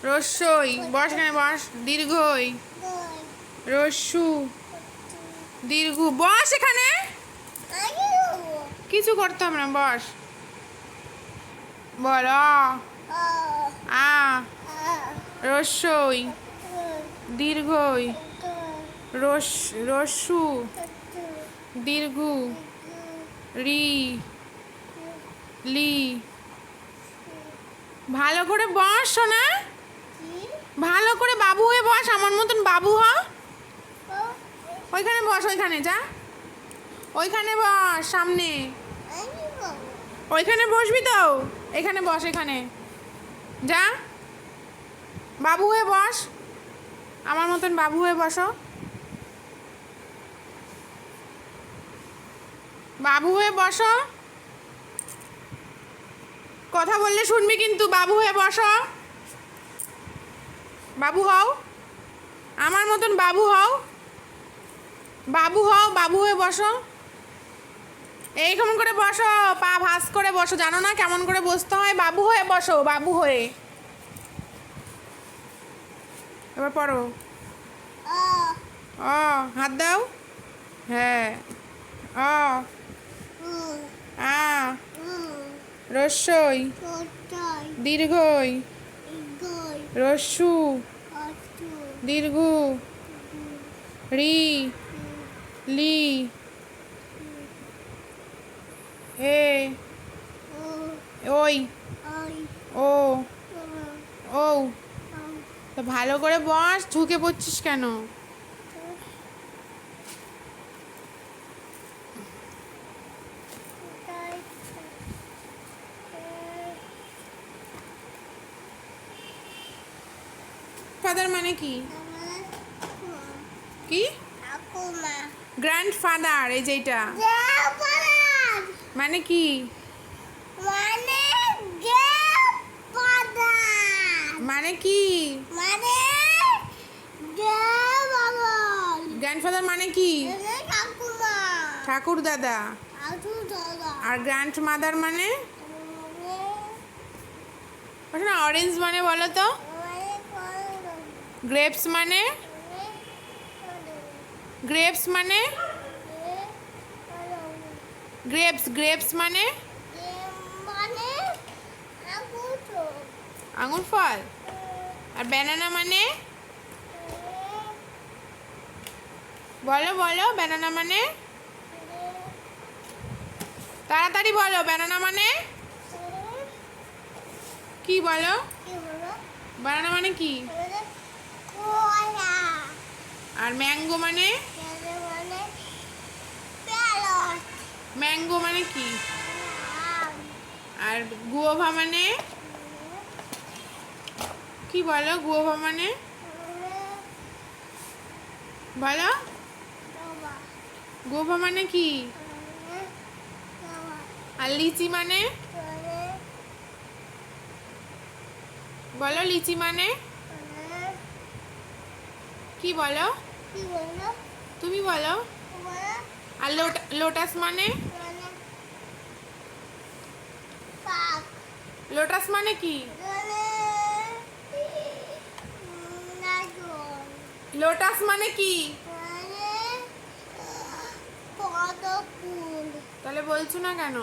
রস্যই বস, এখানে বস। দীর্ঘই রস্যু দীর্ঘ, বস এখানে। কিছু করতে হবে না, বস। বল আ রস্যই দীর্ঘই রস্যু দীর্ঘ রি লি। ভালো করে বস সোনা, ভালো করে বাবু হয়ে বস, আমার মতন বাবু হ। ওইখানে বস, ওইখানে যা, ওইখানে বস সামনে। ওইখানে বসবি তো, এখানে বস, এখানে যা, বাবু হয়ে বস, আমার মতন বাবু হয়ে বসো। বাবু হয়ে বসো, কথা বললে শুনবি কিন্তু। বাবু হয়ে বসো, বাবু হও, আমার মতন বাবু হও, বাবু হও, বাবু হয়ে বসো। এই কেমন করে বসো, পা ভাঁজ করে বসো, জানো না কেমন করে বসতে হয়? বাবু হয়ে বসো, বাবু হয়ে। এবার পড়ো। অ, হাত দাও। হ্যাঁ, অ আ রস্যই দীর্ঘই রস্যু দীর্ঘ রি লি এ ওই ও ও। তো ভালো করে বস, ঝুঁকে পড়ছিস কেন? ফাদার মানে কি? কি গ্র্যান্ডফাদার? এই যেটা মানে কি? মানে কি গ্র্যান্ডফাদার মানে কি? ঠাকুর দাদা। আর গ্র্যান্ড মাদার মানে? না, অরেঞ্জ মানে বলো তো। গ্রেপস মানে? গ্রেপস মানে? গ্রেপস মানে আঙুর ফল। আর ব্যানানা মানে? বলো বলো, ব্যানানা মানে? তাড়াতাড়ি বলো, ব্যানানা মানে কি? বলো, ব্যানানা মানে কি? আর ম্যাঙ্গো মানে? ম্যাঙ্গো মানে কি? আর গুয়াভা মানে কি? বলো, গুয়াভা মানে? বলো, গুয়াভা মানে কি? আর লিচি মানে? বলো, লিচি মানে কি? বলো, তুমি বলো। আর লোটাস মানে? লোটাস মানে কি? লোটাস মানে কি? তাহলে বলছো না কেন?